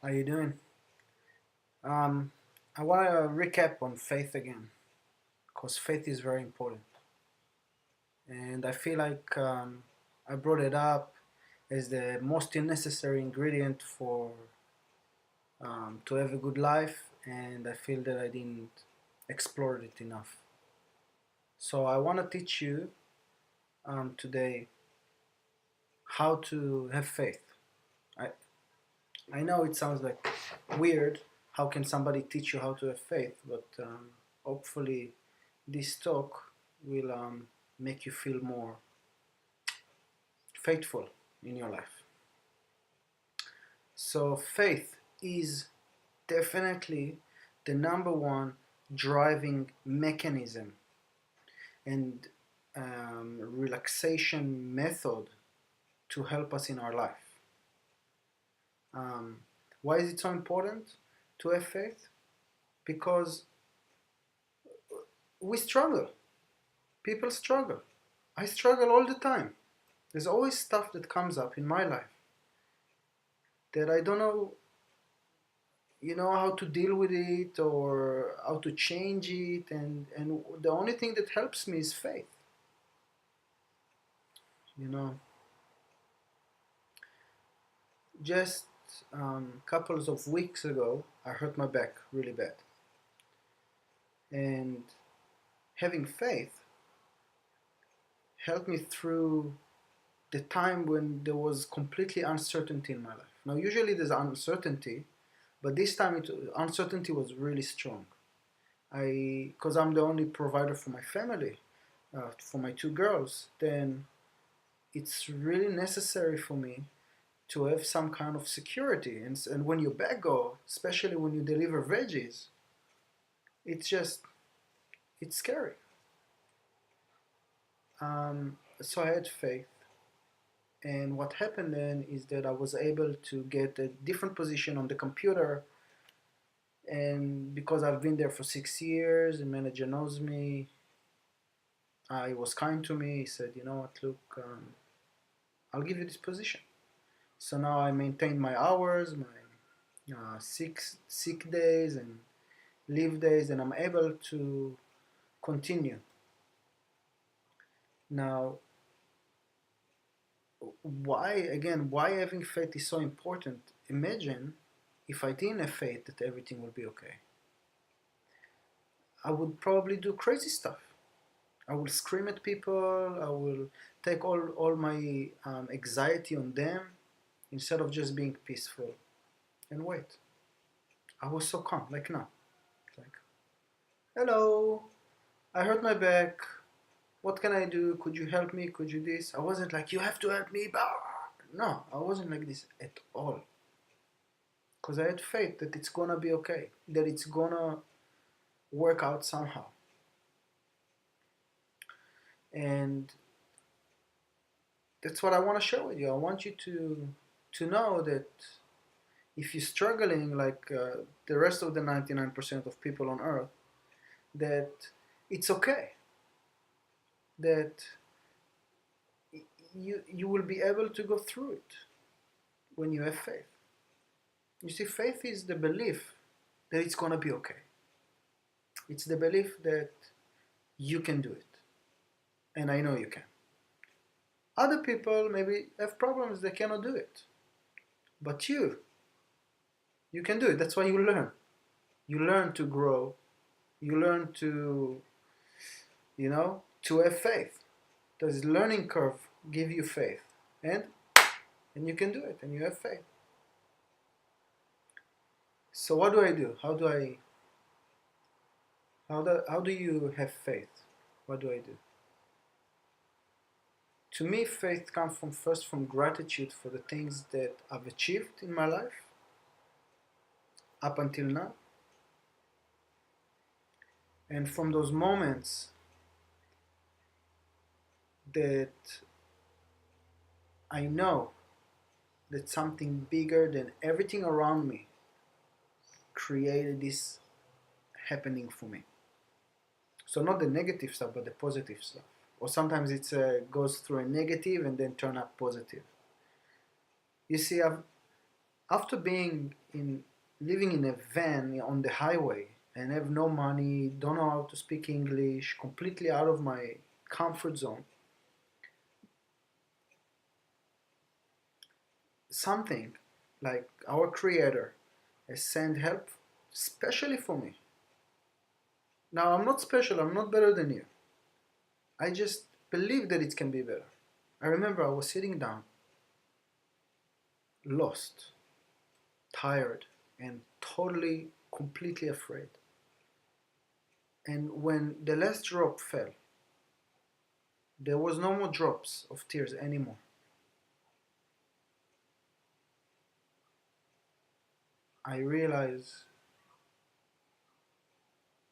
How you doing? Um, I want to recap on faith again, because faith is very important, and I feel like I brought it up as the most necessary ingredient for to have a good life, and I feel that I didn't explore it enough. So I want to teach you today how to have faith. I I know it sounds like weird. How can somebody teach you how to have faith? But hopefully, this talk will make you feel more faithful in your life. So, faith is definitely the number one driving mechanism and relaxation method to help us in our life. Um, why is it so important to have faith? Because we struggle. People struggle. I struggle all the time. There's always stuff that comes up in my life that I don't know, how to deal with it or how to change it, and the only thing that helps me is faith. You know, just couples of weeks ago, I hurt my back really bad, and having faith helped me through the time when there was completely uncertainty in my life. Now, usually there's uncertainty, but this time uncertainty was really strong. Because I'm the only provider for my family, for my two girls, then it's really necessary for me to have some kind of security. And when your back go, especially when you deliver veggies, it's scary. So I had faith. And what happened then is that I was able to get a different position on the computer. And because I've been there for 6 years, the manager knows me. He was kind to me. He said, "You know what? Look, I'll give you this position." So now I maintain my hours, my sick days and leave days, and I'm able to continue. Now, why having faith is so important? Imagine if I didn't have faith that everything will be okay. I would probably do crazy stuff. I will scream at people. I will take all my anxiety on them instead of just being peaceful and wait. I was so calm, like now. Like, hello, I hurt my back. What can I do? Could you help me? Could you this? I wasn't like, you have to help me. No, I wasn't like this at all. Because I had faith that it's gonna be okay, that it's gonna work out somehow. And that's what I want to share with you. I want you to know that if you're struggling like the rest of the 99% of people on earth, that it's okay. That you will be able to go through it when you have faith. You see, faith is the belief that it's gonna be okay. It's the belief that you can do it, and I know you can. Other people maybe have problems; they cannot do it, but you can do it. That's why you learn. You learn to grow. You learn to have faith. Does learning curve give you faith, and you can do it, and you have faith. So what do I do? How do you have faith? What do I do? To me, faith comes from gratitude for the things that I've achieved in my life up until now, and from those moments that I know that something bigger than everything around me created this happening for me. So not the negative stuff, but the positive stuff. Or sometimes it goes through a negative and then turn up positive. You see, After being in living in a van on the highway and have no money, don't know how to speak English, completely out of my comfort zone, something like our Creator has sent help specially for me. Now, I'm not special, I'm not better than you. I just believe that it can be better. I remember I was sitting down, lost, tired, and totally, completely afraid. And when the last drop fell, there was no more drops of tears anymore. I realized,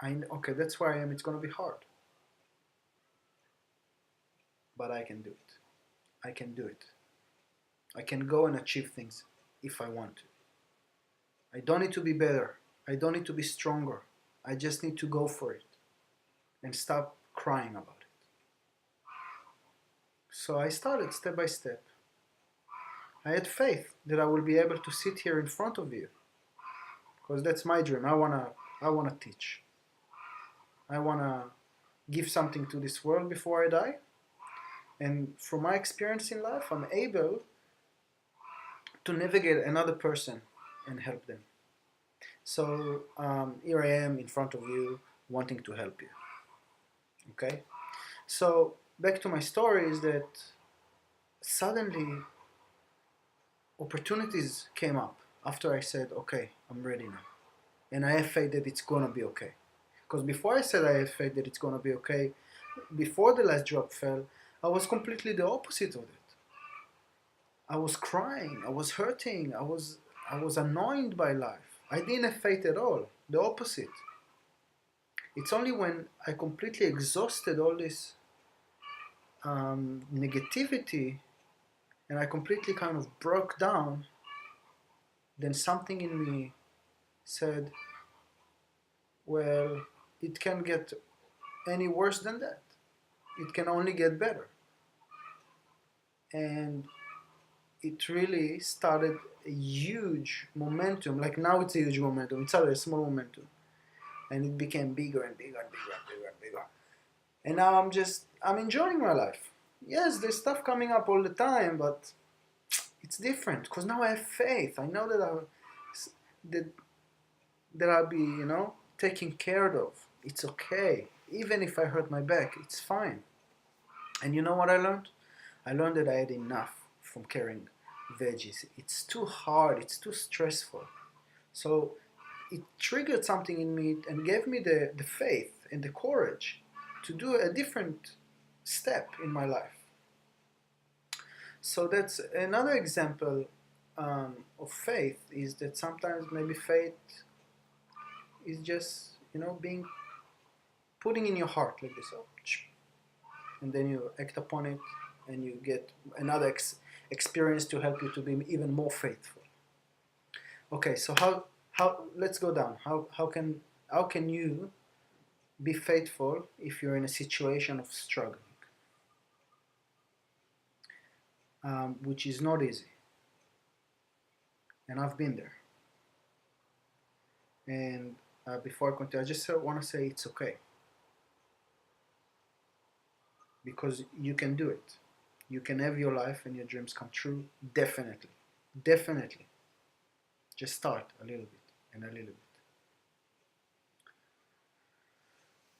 okay, that's where I am. It's gonna be hard, but I can do it. I can do it. I can go and achieve things if I want to. I don't need to be better. I don't need to be stronger. I just need to go for it and stop crying about it. So I started step by step. I had faith that I will be able to sit here in front of you because that's my dream. I wanna teach. I wanna give something to this world before I die. And from my experience in life, I'm able to navigate another person and help them. So here I am in front of you, wanting to help you. Okay. So back to my story is that suddenly opportunities came up after I said, okay, I'm ready now. And I have faith that it's gonna be okay. Because before I said I have faith that it's gonna be okay, before the last drop fell, I was completely the opposite of it. I was crying, I was hurting, I was annoyed by life. I didn't have faith at all. The opposite. It's only when I completely exhausted all this negativity and I completely kind of broke down, then something in me said, well, it can't get any worse than that. It can only get better. And it really started a huge momentum. Like now it's a huge momentum. It started a small momentum. And it became bigger and bigger and bigger and bigger and bigger. And now I'm enjoying my life. Yes, there's stuff coming up all the time, but it's different because now I have faith. I know that that I'll be, taken care of. It's okay. Even if I hurt my back, it's fine. And you know what I learned? I learned that I had enough from carrying veggies. It's too hard. It's too stressful. So it triggered something in me and gave me the faith and the courage to do a different step in my life. So that's another example of faith is that sometimes maybe faith is just, being putting in your heart like this, and then you act upon it and you get another experience to help you to be even more faithful. Okay, so how let's go down. How can you be faithful if you're in a situation of struggling, which is not easy, and I've been there. And before I continue, I just want to say it's okay because you can do it. You can have your life and your dreams come true. Definitely, definitely. Just start a little bit and a little bit.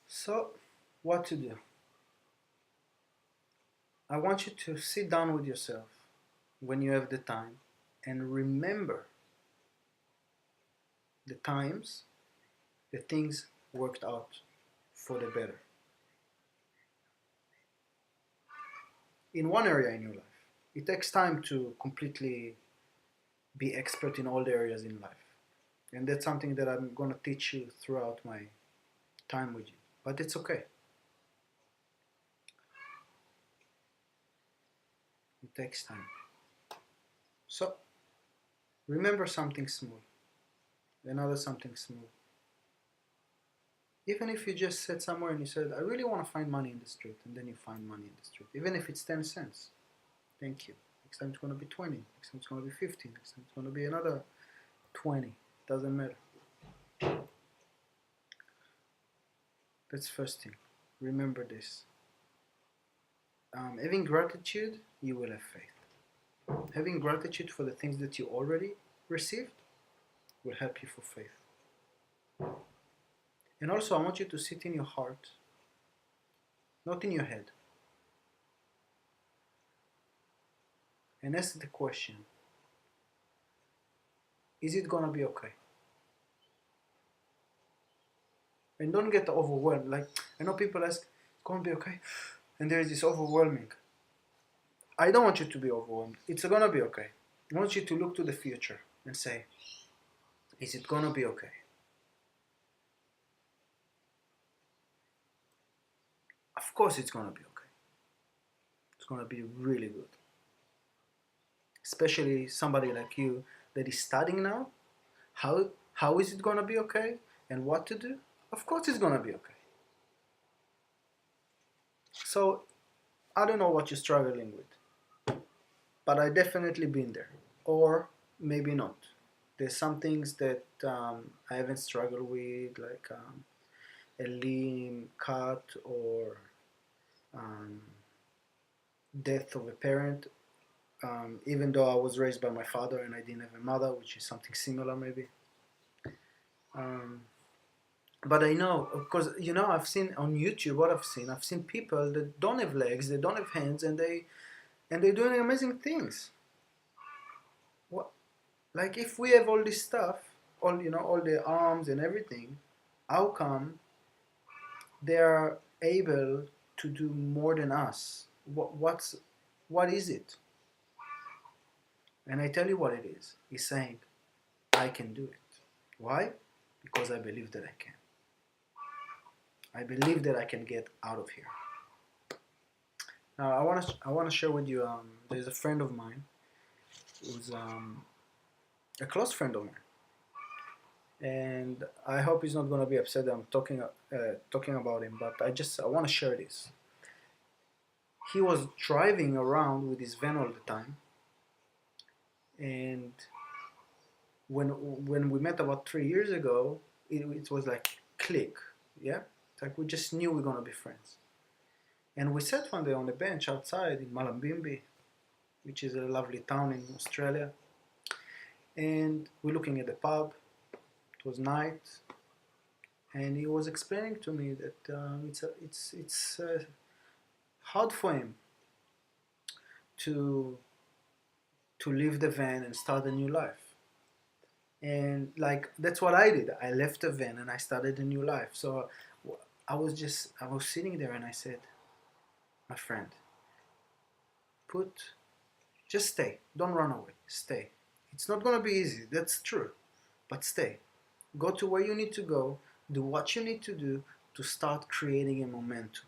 So, what to do? I want you to sit down with yourself when you have the time and remember the times the things worked out for the better. In one area in your life, it takes time to completely be expert in all the areas in life. And that's something that I'm going to teach you throughout my time with you. But it's okay. It takes time. So, remember something small. Another something small. Even if you just sat somewhere and you said, I really want to find money in the street, and then you find money in the street. Even if it's 10 cents. Thank you. Next time it's going to be 20. Next time it's going to be 50. Next time it's going to be another 20. Doesn't matter. That's first thing. Remember this. Having gratitude, you will have faith. Having gratitude for the things that you already received will help you for faith. And also, I want you to sit in your heart, not in your head, and ask the question, is it gonna be okay? And don't get overwhelmed. Like, I know people ask, it's gonna be okay, and there is this overwhelming. I don't want you to be overwhelmed. It's gonna be okay. I want you to look to the future and say, is it gonna be okay? Of course it's gonna be okay. It's gonna be really good. Especially somebody like you that is studying now. How is it gonna be okay? And what to do? Of course it's gonna be okay. So I don't know what you're struggling with, but I definitely been there, or maybe not. There's some things that I haven't struggled with, like a limb cut or um, death of a parent. Even though I was raised by my father and I didn't have a mother, which is something similar maybe. But I know, because I've seen on YouTube what I've seen people that don't have legs, they don't have hands, and they're doing amazing things. What, like if we have all this stuff, all the arms and everything, how come they are able to do more than us? What is it? And I tell you what it is. He's saying, I can do it. Why? Because I believe that I can. I believe that I can get out of here. Now I want to share with you. There's a friend of mine who's a close friend of mine, and I hope he's not going to be upset that I'm talking about him. But I want to share this. He was driving around with his van all the time, and when we met about 3 years ago, it was like click, yeah. It's like we just knew we were gonna be friends. And we sat one day on the bench outside in Malambimbi, which is a lovely town in Australia. And we're looking at the pub. It was night, and he was explaining to me that it's hard for him to leave the van and start a new life. And like that's what I did. I left the van and I started a new life. So I was sitting there and I said, my friend, just stay. Don't run away. Stay. It's not gonna be easy. That's true, but stay. Go to where you need to go. Do what you need to do to start creating a momentum.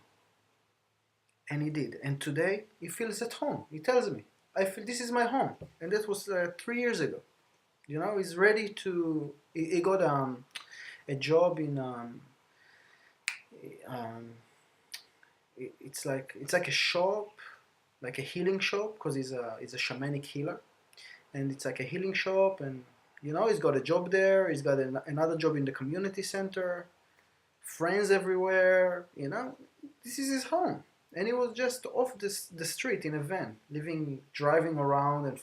And he did. And today he feels at home. He tells me, I feel this is my home. And that was 3 years ago. He's ready to. He got a job in. It's like a shop, like a healing shop, because he's a shamanic healer, and it's like a healing shop, and he's got a job there. He's got another job in the community center, friends everywhere. This is his home, and he was just off the street in a van, driving around and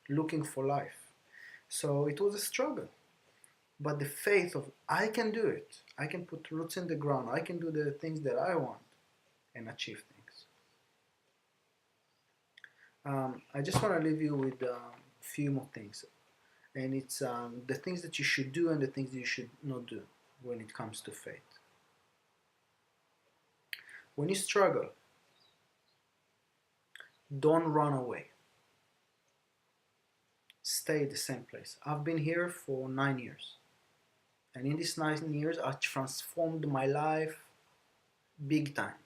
looking for life. So it was a struggle. But the faith of, I can do it. I can put roots in the ground. I can do the things that I want and achieve things. I just want to leave you with a few more things. And it's the things that you should do and the things that you should not do when it comes to faith. When you struggle, don't run away. Stay at the same place. I've been here for 9 years. And in these 9 years, I transformed my life big time.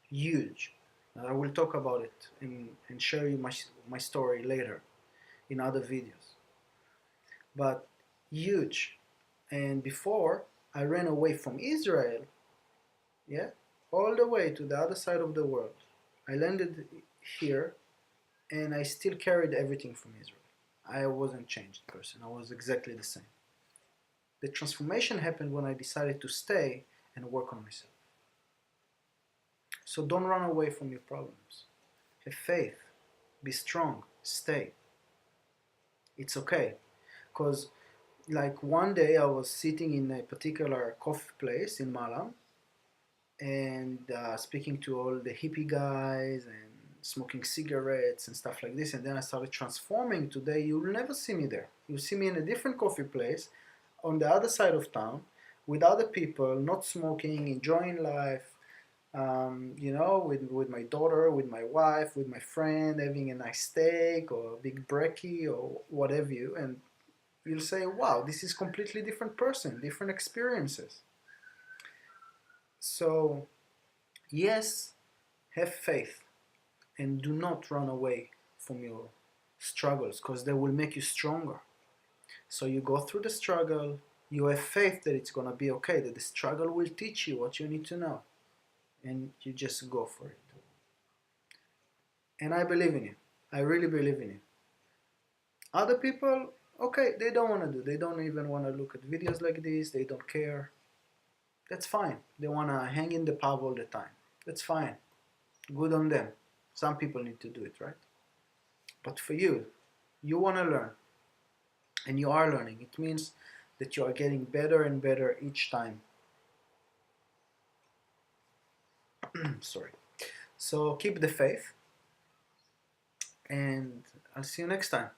Huge. And I will talk about it and share you my story later in other videos. But huge. And before, I ran away from Israel, yeah, all the way to the other side of the world. I landed here and I still carried everything from Israel. I wasn't changed person. I was exactly the same. The transformation happened when I decided to stay and work on myself. So don't run away from your problems. Have faith. Be strong. Stay. It's okay. Because like one day I was sitting in a particular coffee place in Malam and speaking to all the hippie guys and smoking cigarettes and stuff like this, and then I started transforming. Today you'll never see me there. You'll see me in a different coffee place on the other side of town with other people, not smoking, enjoying life, with my daughter, with my wife, with my friend, having a nice steak or a big brekkie or whatever you, and you'll say, wow, this is completely different person, different experiences. So yes, have faith and do not run away from your struggles because they will make you stronger. So you go through the struggle, you have faith that it's going to be okay, that the struggle will teach you what you need to know, and you just go for it. And I believe in you. I really believe in you. Other people, okay, they don't want to do, they don't even want to look at videos like this, they don't care. That's fine. They want to hang in the pub all the time. That's fine. Good on them. Some people need to do it, right? But for you, you want to learn, and you are learning. It means that you are getting better and better each time. Sorry. So keep the faith, and I'll see you next time.